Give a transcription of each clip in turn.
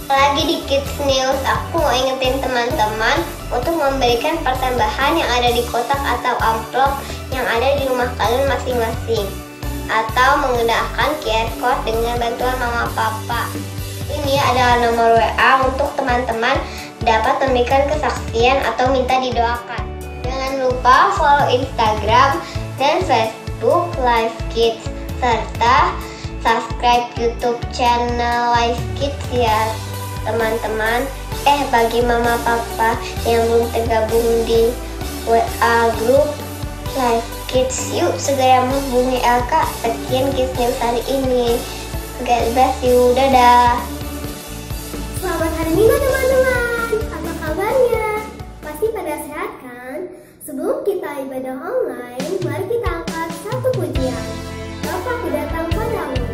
Lagi di Kids News, aku mau ingetin teman-teman untuk memberikan pertambahan yang ada di kotak atau amplop yang ada di rumah kalian masing-masing, atau menggunakan QR Code dengan bantuan mama papa. Ini adalah nomor WA untuk teman-teman dapat memberikan kesaksian atau minta didoakan. Jangan lupa follow Instagram dan Facebook Live Kids, serta subscribe YouTube channel Live Kids ya teman-teman. Bagi mama papa yang belum tergabung di WA Group Live Kids, yuk segera menghubungi Elka. Sekian Kids News hari ini. God bless you, dadah. Selamat hari Minggu teman-teman. Apa kabarnya? Pasti pada sehat kan? Sebelum kita ibadah online, mari kita angkat satu pujian. Bapa, aku datang padamu.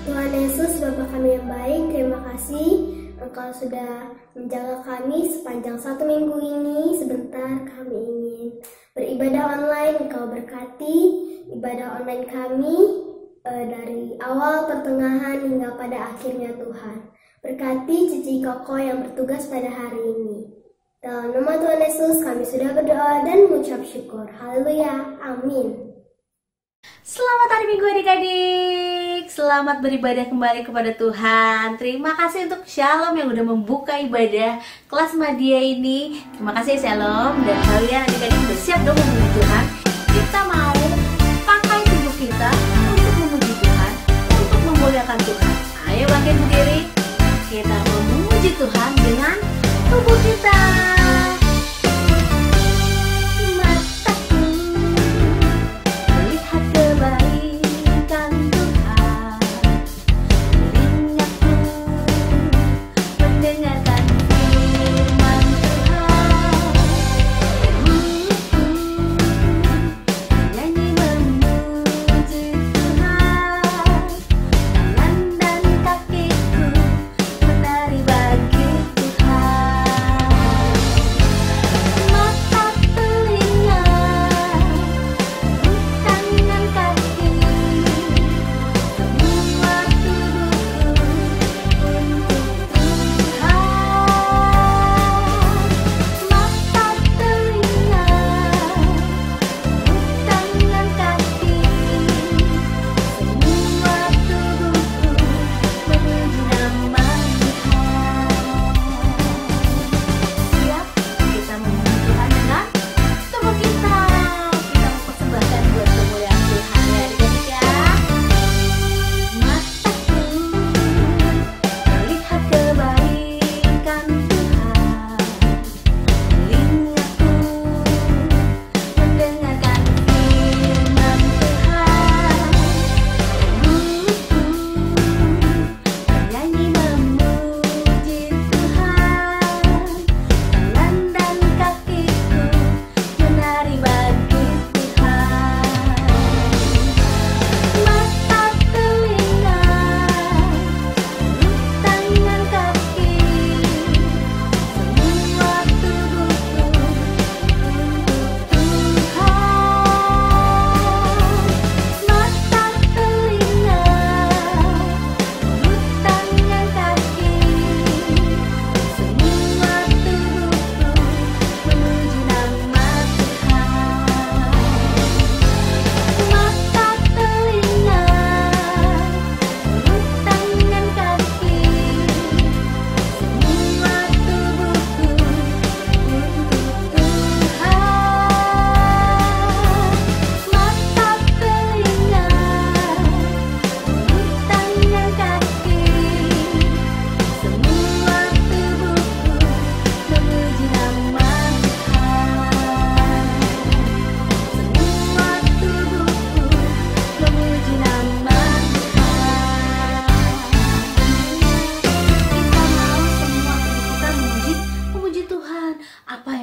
Tuhan Yesus, Bapa kami yang baik, terima kasih Engkau sudah menjaga kami sepanjang 1 minggu ini. Sebentar kami ingin beribadah online. Engkau berkati ibadah online kami dari awal, pertengahan, hingga pada akhirnya Tuhan. Berkati Cici Koko yang bertugas pada hari ini. Dalam nama Tuhan Yesus kami sudah berdoa dan mengucap syukur. Haleluya, amin. Selamat hari Minggu adik-adik. Selamat beribadah kembali kepada Tuhan. Terima kasih untuk Shalom yang udah membuka ibadah kelas media ini. Terima kasih Shalom. Dan kalian adik-adik udah siap dong memuji Tuhan. Kita mau pakai tubuh kita untuk memuji Tuhan, untuk memuliakan Tuhan. Ayo bangkit berdiri. Kita memuji Tuhan dengan tubuh kita.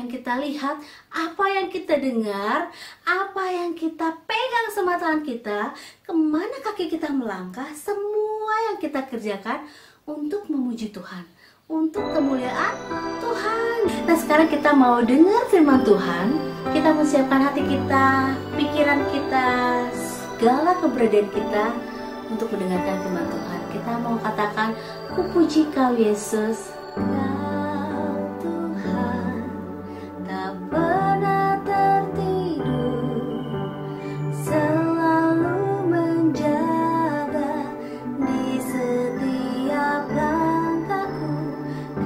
yang kita lihat, apa yang kita dengar, apa yang kita pegang sama tangan kita, kemana kaki kita melangkah, semua yang kita kerjakan untuk memuji Tuhan, untuk kemuliaan Tuhan. Nah, sekarang kita mau dengar firman Tuhan. Kita menyiapkan hati kita, pikiran kita, segala keberadaan kita untuk mendengarkan firman Tuhan. Kita mau katakan, ku puji Kau Yesus, Kau Tuhan, tak pernah tertidur, selalu menjaga di setiap langkahku.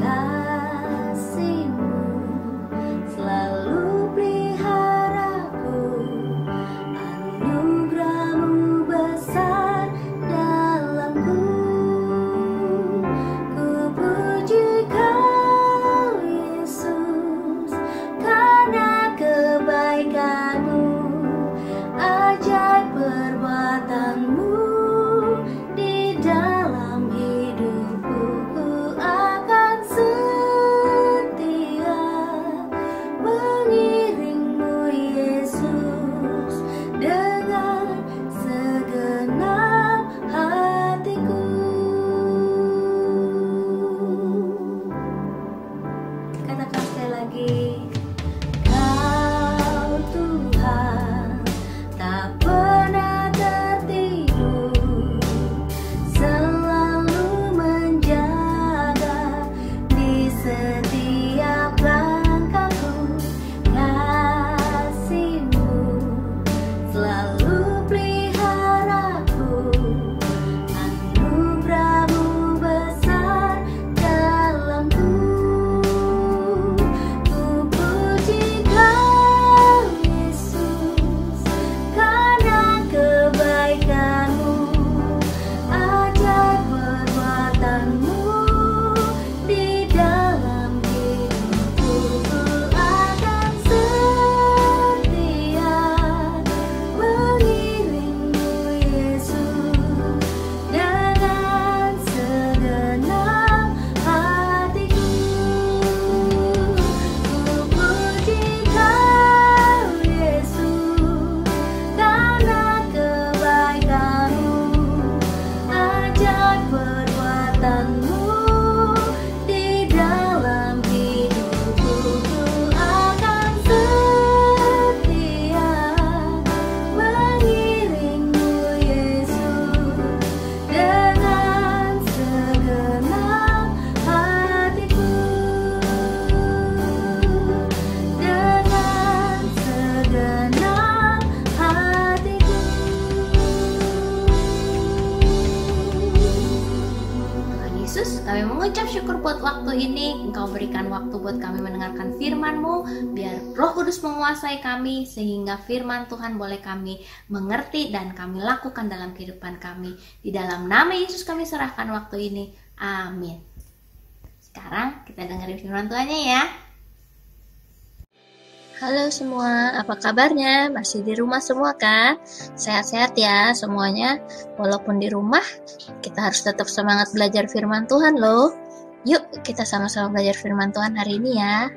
Kasih-Mu selalu peliharaku, anugerah-Mu besar dalamku. Ku puji Kau Yesus, karena kebaikan-Mu, ajaib perbuatan-Mu di dalam hidupku. Ku akan setia mengiring-Mu Yesus dengan segenap hatiku. Katakan sekali lagi, Kau Tuhan, tak pernah tertidur, selalu menjaga di setiap langkahku. Kasih-Mu selalu peliharaku, anugerah-Mu besar dalamku. Ku puji Kau Yesus, karena kebaikan-Mu, ajaib perbuatan-Mu di dalam hidupku. Ku akan setia mengiring-Mu Yesus dengan segenap hatiku. Ku puji Kau Yesus, karena kebaikan-Mu, ajaib perbuatan-Mu di dalam hidupku. Ku akan setia mengiring-Mu Yesus dengan segenap hatiku, dengan segenap hatiku. Tuhan Yesus, kami mengucap syukur buat waktu ini. Engkau berikan waktu buat kami mendengarkan firman-Mu. Biar Roh Kudus menguasai kami, sehingga firman Tuhan boleh kami mengerti dan kami lakukan dalam kehidupan kami. Di dalam nama Yesus kami serahkan waktu ini. Amin. Sekarang kita dengerin firman Tuhannya ya. Halo semua, apa kabarnya? Masih di rumah semua kan? Sehat-sehat ya semuanya. Walaupun di rumah, kita harus tetap semangat belajar firman Tuhan loh. Yuk kita sama-sama belajar firman Tuhan hari ini ya.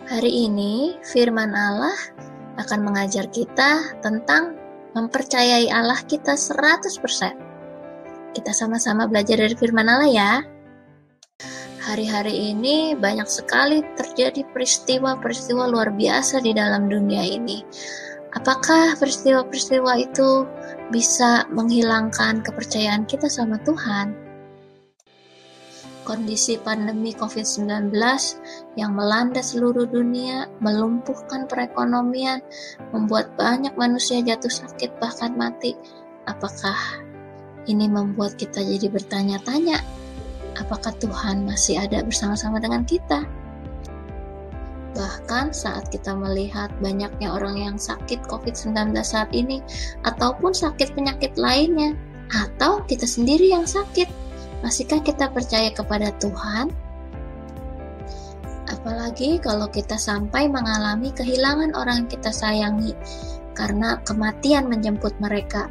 Hari ini firman Allah akan mengajar kita tentang mempercayai Allah kita 100%. Kita sama-sama belajar dari firman Allah ya. Hari-hari ini banyak sekali terjadi peristiwa-peristiwa luar biasa di dalam dunia ini. Apakah peristiwa-peristiwa itu bisa menghilangkan kepercayaan kita sama Tuhan? Kondisi pandemi COVID-19 yang melanda seluruh dunia, melumpuhkan perekonomian, membuat banyak manusia jatuh sakit bahkan mati. Apakah ini membuat kita jadi bertanya-tanya, apakah Tuhan masih ada bersama-sama dengan kita? Bahkan saat kita melihat banyaknya orang yang sakit COVID-19 saat ini, ataupun sakit penyakit lainnya, atau kita sendiri yang sakit, masihkah kita percaya kepada Tuhan? Apalagi kalau kita sampai mengalami kehilangan orang yang kita sayangi, karena kematian menjemput mereka.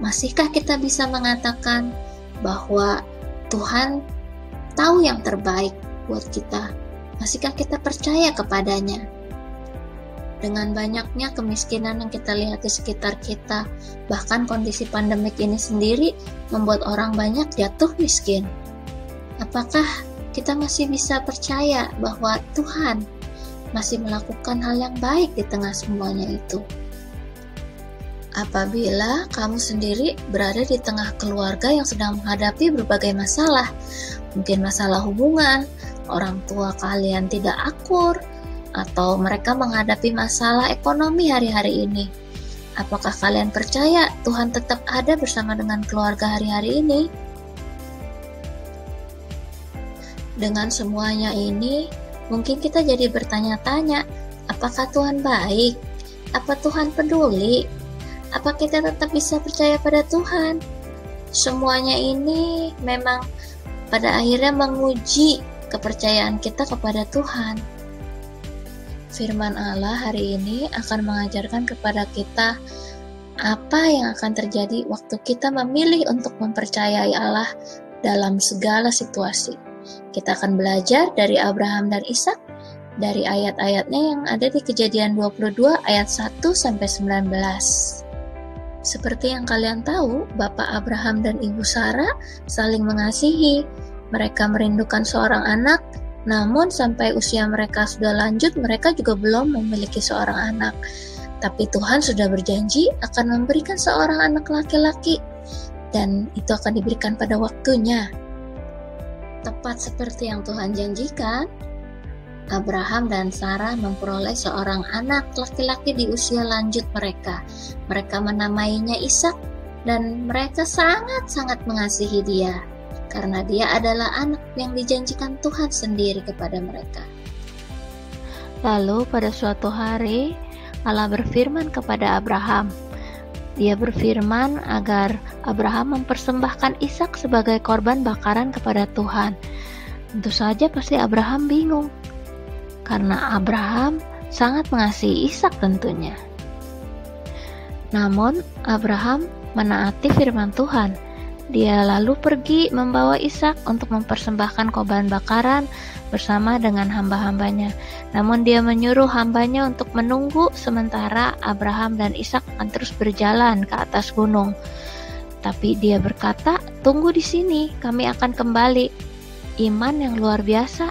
Masihkah kita bisa mengatakan bahwa Tuhan tahu yang terbaik buat kita. Masihkah kita percaya kepadanya? Dengan banyaknya kemiskinan yang kita lihat di sekitar kita, bahkan kondisi pandemik ini sendiri membuat orang banyak jatuh miskin. Apakah kita masih bisa percaya bahwa Tuhan masih melakukan hal yang baik di tengah semuanya itu? Apabila kamu sendiri berada di tengah keluarga yang sedang menghadapi berbagai masalah, mungkin masalah hubungan, orang tua kalian tidak akur, atau mereka menghadapi masalah ekonomi hari-hari ini, apakah kalian percaya Tuhan tetap ada bersama dengan keluarga hari-hari ini? Dengan semuanya ini, mungkin kita jadi bertanya-tanya, apakah Tuhan baik? Apa Tuhan peduli? Apa kita tetap bisa percaya pada Tuhan? Semuanya ini memang pada akhirnya menguji kepercayaan kita kepada Tuhan. Firman Allah hari ini akan mengajarkan kepada kita apa yang akan terjadi waktu kita memilih untuk mempercayai Allah dalam segala situasi. Kita akan belajar dari Abraham dan Ishak, dari ayat-ayatnya yang ada di Kejadian 22 ayat 1-19. Seperti yang kalian tahu, Bapak Abraham dan Ibu Sarah saling mengasihi. Mereka merindukan seorang anak, namun sampai usia mereka sudah lanjut, mereka juga belum memiliki seorang anak. Tapi Tuhan sudah berjanji akan memberikan seorang anak laki-laki, dan itu akan diberikan pada waktunya. Tepat seperti yang Tuhan janjikan, Abraham dan Sarah memperoleh seorang anak laki-laki di usia lanjut mereka. Mereka menamainya Ishak, dan mereka sangat-sangat mengasihi dia, karena dia adalah anak yang dijanjikan Tuhan sendiri kepada mereka. Lalu pada suatu hari, Allah berfirman kepada Abraham. Dia berfirman agar Abraham mempersembahkan Ishak sebagai korban bakaran kepada Tuhan. Tentu saja pasti Abraham bingung, karena Abraham sangat mengasihi Ishak tentunya. Namun Abraham menaati firman Tuhan. Dia lalu pergi membawa Ishak untuk mempersembahkan korban bakaran bersama dengan hamba-hambanya. Namun dia menyuruh hambanya untuk menunggu sementara Abraham dan Ishak akan terus berjalan ke atas gunung. Tapi dia berkata, "Tunggu di sini, kami akan kembali." Iman yang luar biasa.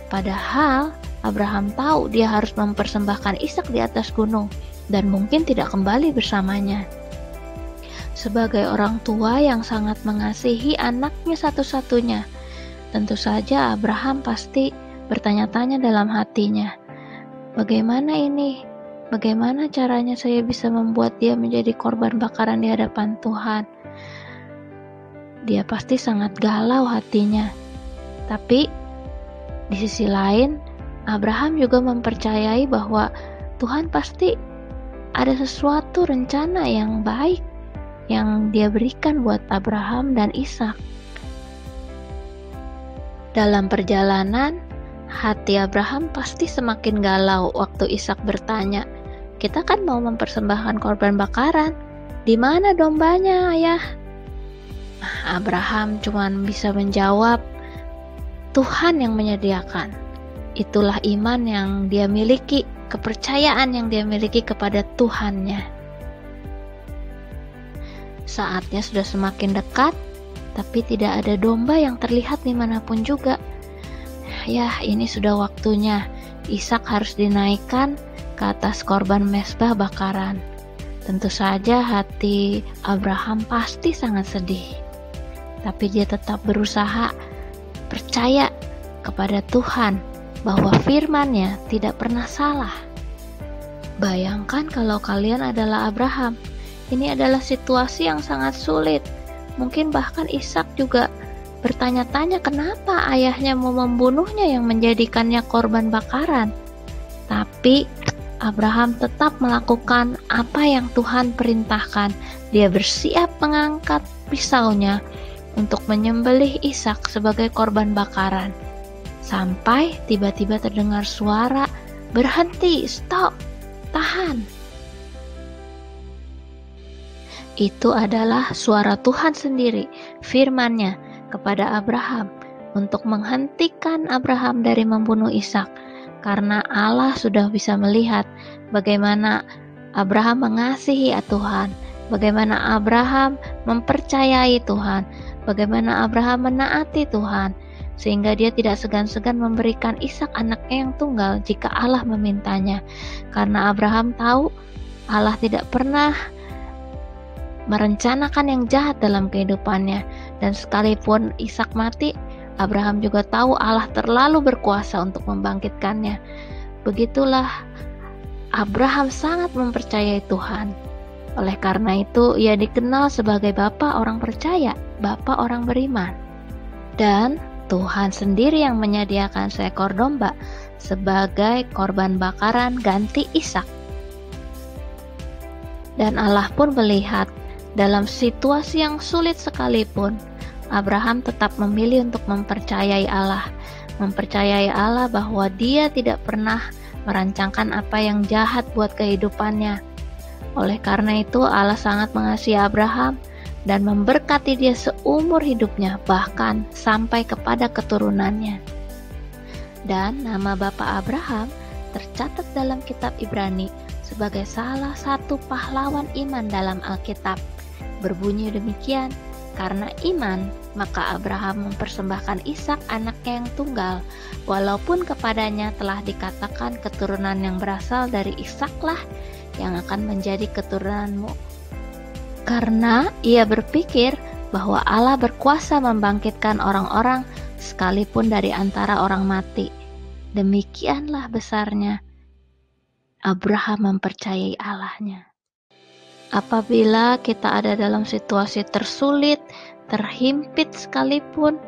Padahal Abraham tahu dia harus mempersembahkan Ishak di atas gunung dan mungkin tidak kembali bersamanya. Sebagai orang tua yang sangat mengasihi anaknya satu-satunya, tentu saja Abraham pasti bertanya-tanya dalam hatinya, bagaimana ini? Bagaimana caranya saya bisa membuat dia menjadi korban bakaran di hadapan Tuhan? Dia pasti sangat galau hatinya. Tapi di sisi lain, Abraham juga mempercayai bahwa Tuhan pasti ada sesuatu rencana yang baik yang dia berikan buat Abraham dan Ishak. Dalam perjalanan, hati Abraham pasti semakin galau waktu Ishak bertanya, "Kita kan mau mempersembahkan korban bakaran, di mana dombanya, ayah?" Abraham cuma bisa menjawab, "Tuhan yang menyediakan." Itulah iman yang dia miliki, kepercayaan yang dia miliki kepada Tuhannya. Saatnya sudah semakin dekat, tapi tidak ada domba yang terlihat dimanapun juga. Ya, ini sudah waktunya. Ishak harus dinaikkan ke atas korban mezbah bakaran. Tentu saja hati Abraham pasti sangat sedih. Tapi dia tetap berusaha percaya kepada Tuhan bahwa firman-Nya tidak pernah salah. Bayangkan kalau kalian adalah Abraham. Ini adalah situasi yang sangat sulit. Mungkin bahkan Ishak juga bertanya-tanya kenapa ayahnya mau membunuhnya yang menjadikannya korban bakaran. Tapi Abraham tetap melakukan apa yang Tuhan perintahkan. Dia bersiap mengangkat pisaunya untuk menyembelih Ishak sebagai korban bakaran. Sampai tiba-tiba terdengar suara, "Berhenti, stop, tahan." Itu adalah suara Tuhan sendiri, firman-Nya kepada Abraham. untuk menghentikan Abraham dari membunuh Ishak, karena Allah sudah bisa melihat bagaimana Abraham mengasihi Tuhan, bagaimana Abraham mempercayai Tuhan, bagaimana Abraham menaati Tuhan, sehingga dia tidak segan-segan memberikan Ishak anaknya yang tunggal jika Allah memintanya. Karena Abraham tahu Allah tidak pernah merencanakan yang jahat dalam kehidupannya, dan sekalipun Ishak mati, Abraham juga tahu Allah terlalu berkuasa untuk membangkitkannya. Begitulah Abraham sangat mempercayai Tuhan. Oleh karena itu, ia dikenal sebagai bapa orang percaya, bapa orang beriman. Dan Tuhan sendiri yang menyediakan seekor domba sebagai korban bakaran ganti Ishak. Dan Allah pun melihat dalam situasi yang sulit sekalipun, Abraham tetap memilih untuk mempercayai Allah. Mempercayai Allah bahwa dia tidak pernah merancangkan apa yang jahat buat kehidupannya. Oleh karena itu, Allah sangat mengasihi Abraham dan memberkati dia seumur hidupnya, bahkan sampai kepada keturunannya. Dan nama Bapak Abraham tercatat dalam kitab Ibrani sebagai salah satu pahlawan iman dalam Alkitab. Berbunyi demikian, karena iman, maka Abraham mempersembahkan Ishak anaknya yang tunggal, walaupun kepadanya telah dikatakan keturunan yang berasal dari Ishaklah yang akan menjadi keturunanmu. Karena ia berpikir bahwa Allah berkuasa membangkitkan orang-orang sekalipun dari antara orang mati. Demikianlah besarnya Abraham mempercayai Allahnya. Apabila kita ada dalam situasi tersulit, terhimpit sekalipun,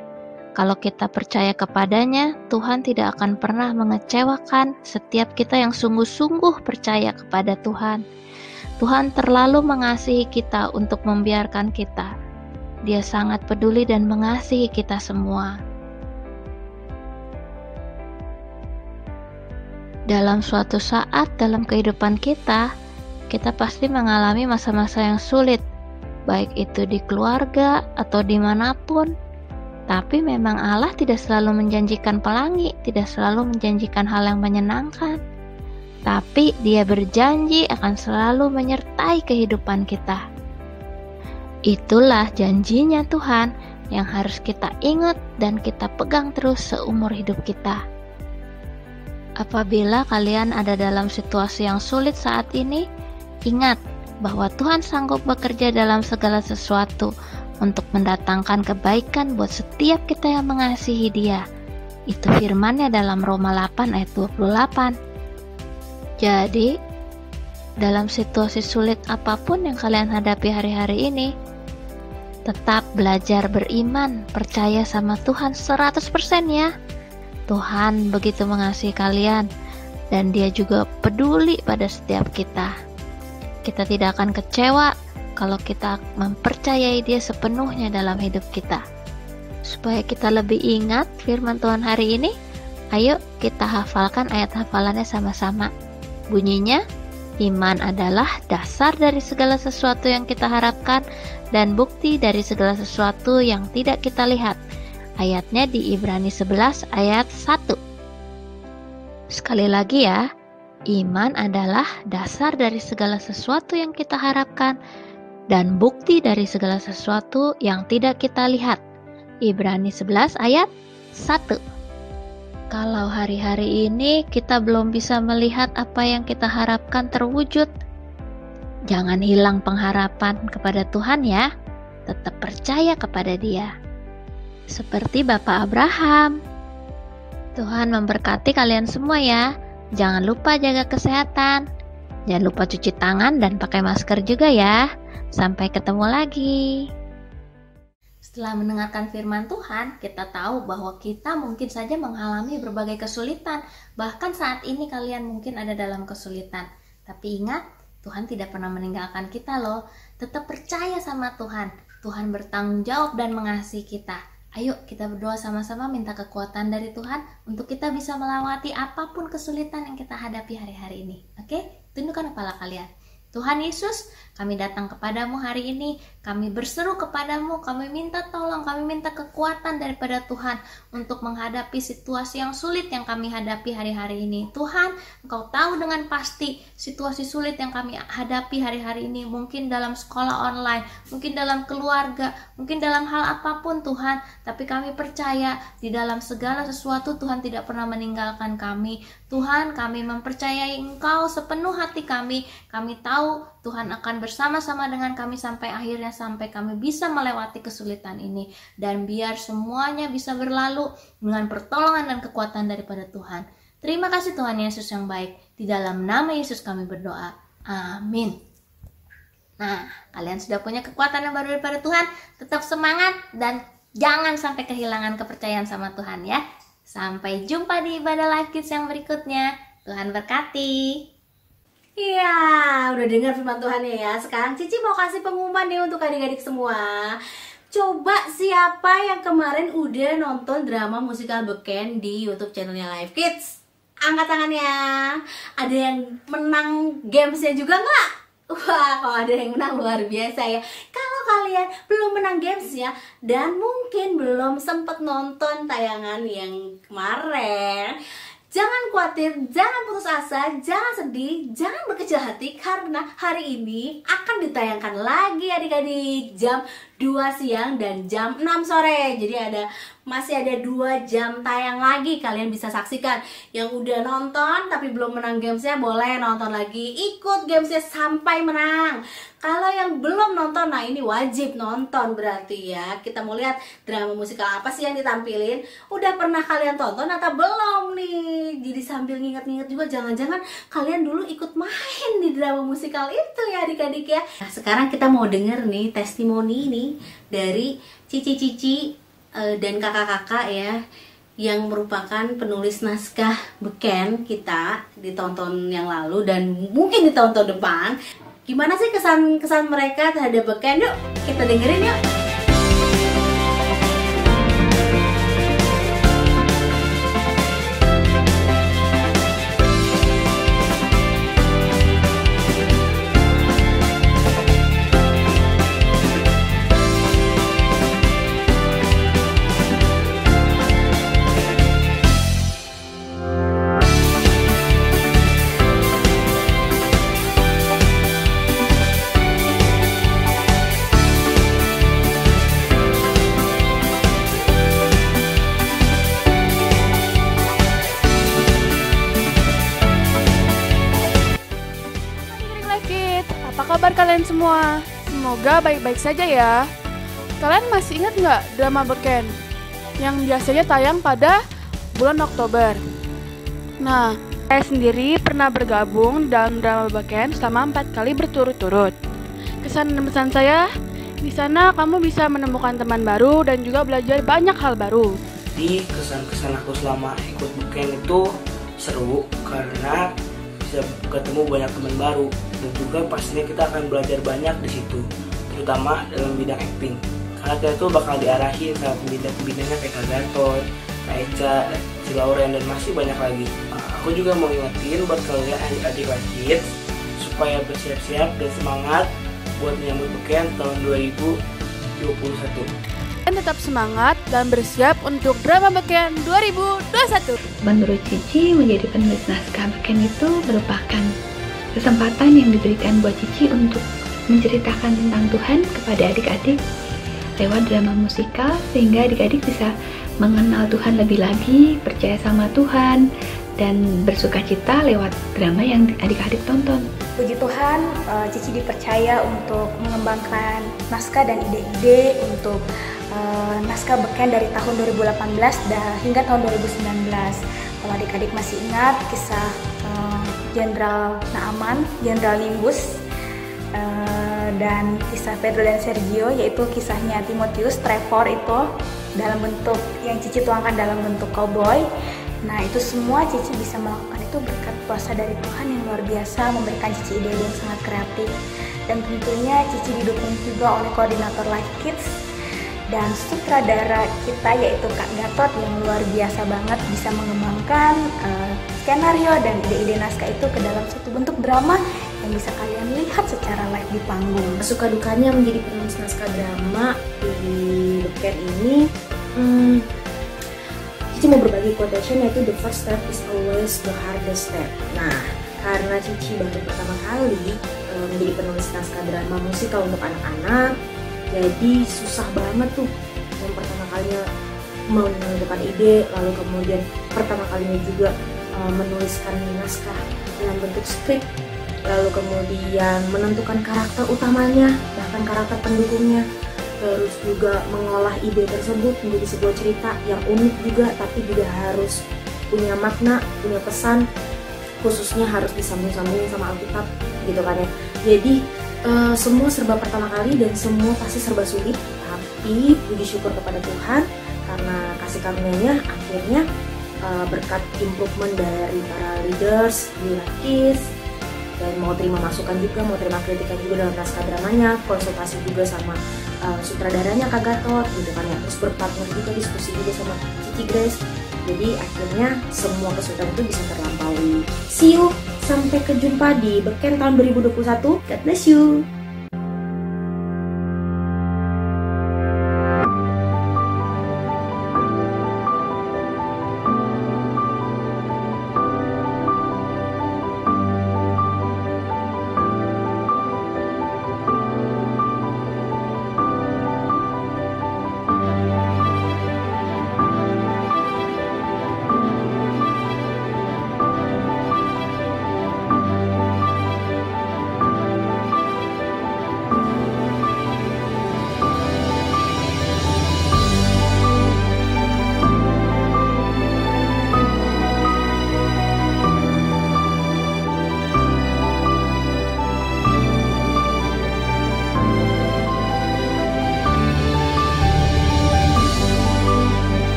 kalau kita percaya kepadanya, Tuhan tidak akan pernah mengecewakan setiap kita yang sungguh-sungguh percaya kepada Tuhan. Tuhan terlalu mengasihi kita untuk membiarkan kita. Dia sangat peduli dan mengasihi kita semua. Dalam suatu saat dalam kehidupan kita pasti mengalami masa-masa yang sulit, baik itu di keluarga atau dimanapun. Tapi memang Allah tidak selalu menjanjikan pelangi, tidak selalu menjanjikan hal yang menyenangkan. Tapi Dia berjanji akan selalu menyertai kehidupan kita. Itulah janjinya Tuhan yang harus kita ingat dan kita pegang terus seumur hidup kita. Apabila kalian ada dalam situasi yang sulit saat ini, ingat bahwa Tuhan sanggup bekerja dalam segala sesuatu untuk mendatangkan kebaikan buat setiap kita yang mengasihi Dia. Itu firman-Nya dalam Roma 8 ayat 28. Jadi, dalam situasi sulit apapun yang kalian hadapi hari-hari ini, tetap belajar beriman, percaya sama Tuhan 100% ya. Tuhan begitu mengasihi kalian dan Dia juga peduli pada setiap kita. Kita tidak akan kecewa kalau kita mempercayai Dia sepenuhnya dalam hidup kita. Supaya kita lebih ingat firman Tuhan hari ini, ayo kita hafalkan ayat hafalannya sama-sama. Bunyinya, iman adalah dasar dari segala sesuatu yang kita harapkan dan bukti dari segala sesuatu yang tidak kita lihat. Ayatnya di Ibrani 11 ayat 1. Sekali lagi ya, iman adalah dasar dari segala sesuatu yang kita harapkan dan bukti dari segala sesuatu yang tidak kita lihat. Ibrani 11 ayat 1. Kalau hari-hari ini kita belum bisa melihat apa yang kita harapkan terwujud, jangan hilang pengharapan kepada Tuhan ya. Tetap percaya kepada Dia. Seperti Bapak Abraham. Tuhan memberkati kalian semua ya. Jangan lupa jaga kesehatan. Jangan lupa cuci tangan dan pakai masker juga ya. Sampai ketemu lagi. Setelah mendengarkan firman Tuhan, kita tahu bahwa kita mungkin saja mengalami berbagai kesulitan. Bahkan saat ini kalian mungkin ada dalam kesulitan. Tapi ingat, Tuhan tidak pernah meninggalkan kita loh. Tetap percaya sama Tuhan. Tuhan bertanggung jawab dan mengasihi kita. Ayo kita berdoa sama-sama minta kekuatan dari Tuhan untuk kita bisa melewati apapun kesulitan yang kita hadapi hari-hari ini. Oke? Tundukkan kepala kalian. Tuhan Yesus, kami datang kepadamu hari ini, kami berseru kepadamu, kami minta tolong, kami minta kekuatan daripada Tuhan untuk menghadapi situasi yang sulit yang kami hadapi hari-hari ini. Tuhan, Engkau tahu dengan pasti situasi sulit yang kami hadapi hari-hari ini, mungkin dalam sekolah online, mungkin dalam keluarga, mungkin dalam hal apapun Tuhan, tapi kami percaya di dalam segala sesuatu Tuhan tidak pernah meninggalkan kami. Tuhan, kami mempercayai Engkau sepenuh hati kami tahu Tuhan akan bersama-sama dengan kami sampai akhirnya, sampai kami bisa melewati kesulitan ini, dan biar semuanya bisa berlalu dengan pertolongan dan kekuatan daripada Tuhan. Terima kasih Tuhan Yesus yang baik, di dalam nama Yesus kami berdoa, amin. Nah, kalian sudah punya kekuatan yang baru daripada Tuhan, tetap semangat dan jangan sampai kehilangan kepercayaan sama Tuhan ya. Sampai jumpa di ibadah Live Kids yang berikutnya. Tuhan berkati. Iya, udah dengar firman Tuhan ya. Sekarang Cici mau kasih pengumuman nih untuk adik-adik semua. Coba siapa yang kemarin udah nonton drama musikal Beken di YouTube channelnya Live Kids? Angkat tangannya. Ada yang menang gamesnya juga nggak? Wah, kalau ada yang menang luar biasa ya. Kalau kalian belum menang gamesnya dan mungkin belum sempet nonton tayangan yang kemarin, jangan khawatir, jangan putus asa, jangan sedih, jangan berkecil hati, karena hari ini akan ditayangkan lagi adik-adik jam 2 siang dan jam 6 sore. Jadi masih ada 2 jam tayang lagi, kalian bisa saksikan. Yang udah nonton tapi belum menang gamesnya boleh nonton lagi, ikut gamesnya sampai menang. Kalau yang belum nonton, nah ini wajib nonton berarti ya. Kita mau lihat drama musikal apa sih yang ditampilin. Udah pernah kalian tonton atau belum nih? Jadi sambil nginget-nginget juga, jangan-jangan kalian dulu ikut main di drama musikal itu ya adik-adik ya. Nah, sekarang kita mau denger nih testimoni nih dari cici-cici dan kakak-kakak ya, yang merupakan penulis naskah Beken kita di tahun-tahun yang lalu dan mungkin di tahun-tahun depan. Gimana sih kesan mereka terhadap Beken? Yuk kita dengerin yuk. Apa kabar kalian semua? Semoga baik-baik saja ya. Kalian masih ingat nggak drama Beken yang biasanya tayang pada bulan Oktober? Nah, saya sendiri pernah bergabung dalam drama Beken selama 4 kali berturut-turut. Kesan dan pesan saya, di sana kamu bisa menemukan teman baru dan juga belajar banyak hal baru. Di kesan-kesan aku selama ikut Beken itu seru karena bisa ketemu banyak teman baru, dan juga pastinya kita akan belajar banyak di situ, terutama dalam bidang acting. Karena kita tuh bakal diarahin sama pembina-pembinanya kayak Kak Gatot, Kak Eca, si Lauren, dan masih banyak lagi. Aku juga mau ingetin buat kalian adik-adik Live Kids supaya bersiap-siap dan semangat buat menyambut Beken tahun 2021. Dan tetap semangat dan bersiap untuk drama Beken 2021. Menurut Cici, menjadi penulis naskah Beken itu merupakan kesempatan yang diberikan buat Cici untuk menceritakan tentang Tuhan kepada adik-adik lewat drama musikal, sehingga adik-adik bisa mengenal Tuhan lebih lagi, percaya sama Tuhan, dan bersuka cita lewat drama yang adik-adik tonton. Puji Tuhan, Cici dipercaya untuk mengembangkan naskah dan ide-ide untuk naskah Beken dari tahun 2018 hingga tahun 2019. Kalau adik-adik masih ingat kisah Jenderal Naaman, Jenderal Nimbus, dan kisah Pedro dan Sergio, yaitu kisahnya Timotius, Trevor itu dalam bentuk yang Cici tuangkan dalam bentuk cowboy. Nah, itu semua Cici bisa melakukan itu berkat kuasa dari Tuhan yang luar biasa, memberikan Cici ide-ide yang sangat kreatif. Dan tentunya Cici didukung juga oleh koordinator Live Kids dan sutradara kita yaitu Kak Gatot yang luar biasa banget bisa mengembangkan skenario dan ide-ide naskah itu ke dalam satu bentuk drama yang bisa kalian lihat secara live di panggung. Suka dukanya menjadi penulis naskah drama di Beken ini, Cici mau berbagi quotation yaitu the first step is always the hardest step. Nah, karena Cici baru pertama kali menjadi penulis naskah drama musikal untuk anak-anak, jadi susah banget tuh yang pertama kalinya menentukan ide, lalu kemudian pertama kalinya juga menuliskan naskah dalam bentuk skrip, lalu kemudian menentukan karakter utamanya, bahkan karakter pendukungnya, terus juga mengolah ide tersebut menjadi sebuah cerita yang unik juga, tapi juga harus punya makna, punya pesan, khususnya harus disambung-sambungin sama Alkitab gitu kan ya. Jadi semua serba pertama kali dan semua pasti serba sulit, tapi puji syukur kepada Tuhan karena kasih karunia-Nya akhirnya berkat improvement dari para leaders di Lakis, dan mau terima masukan juga, mau terima kritikan juga dalam naskah dramanya, konsultasi juga sama sutradaranya Kak Gatot gitu kan ya, terus berpartner juga, diskusi juga sama Cici Grace. Jadi akhirnya semua kesulitan itu bisa terlampaui. See you, sampai kejumpa di Beken tahun 2021. God bless you.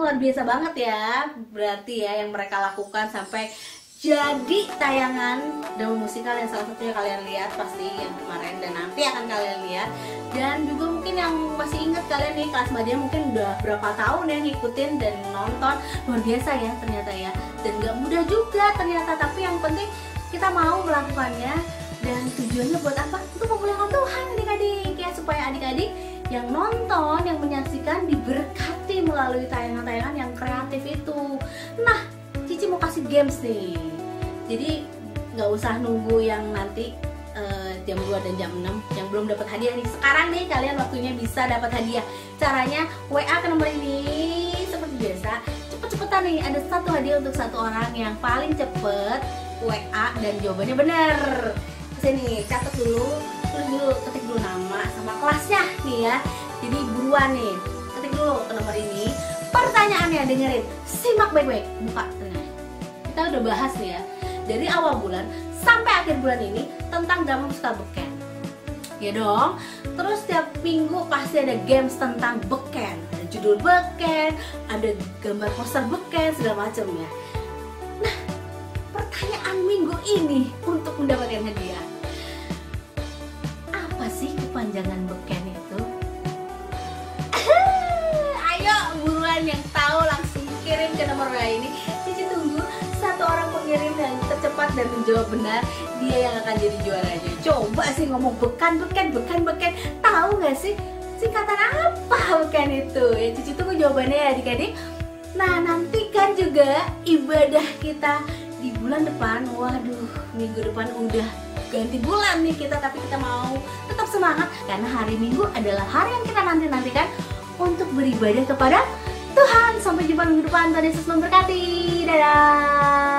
Luar biasa banget ya, berarti ya yang mereka lakukan sampai jadi tayangan drama musikal yang salah satunya kalian lihat pasti yang kemarin dan nanti akan kalian lihat. Dan juga mungkin yang masih ingat kalian nih, kelas Madia mungkin udah berapa tahun ya ngikutin dan nonton. Luar biasa ya ternyata ya, dan gak mudah juga ternyata, tapi yang penting kita mau melakukannya. Dan tujuannya buat apa? Untuk memuliakan Tuhan adik-adik ya, supaya adik-adik yang nonton, yang menyaksikan diberkati melalui tayangan-tayangan yang kreatif itu. Nah, Cici mau kasih games nih, jadi nggak usah nunggu yang nanti jam 2 dan jam 6 yang belum dapat hadiah nih. Sekarang nih kalian waktunya bisa dapat hadiah. Caranya WA ke nomor ini seperti biasa. Cepet-cepetan nih, ada satu hadiah untuk satu orang yang paling cepet WA dan jawabannya benar. Sini catat dulu, tulis dulu, ketik dulu nama sama kelasnya nih ya. Jadi buruan nih, ketik dulu ke nomor ini. Pertanyaannya dengerin, simak baik-baik, buka tengah. Kita udah bahas nih ya, dari awal bulan sampai akhir bulan ini tentang drama musikal Beken. Ya dong. Terus tiap minggu pasti ada games tentang Beken, ada judul Beken, ada gambar poster Beken, segala macam ya. Nah, pertanyaan minggu ini untuk mendapatkan hadiah, apa sih kepanjangan Beken itu? Ayo buruan yang tahu langsung kirim ke nomor WA ini. Cici tunggu satu orang pengirim yang tercepat dan menjawab benar di dia yang akan jadi juaranya. Coba sih ngomong beken. Tahu nggak sih singkatan apa beken itu? Ya Cici tunggu jawabannya ya adik-adik. Nah nantikan juga ibadah kita di bulan depan. Waduh, minggu depan udah ganti bulan nih kita, tapi kita mau tetap semangat karena hari Minggu adalah hari yang kita nantikan untuk beribadah kepada Tuhan. Sampai jumpa minggu depan. Tuhan Yesus memberkati. Dadah.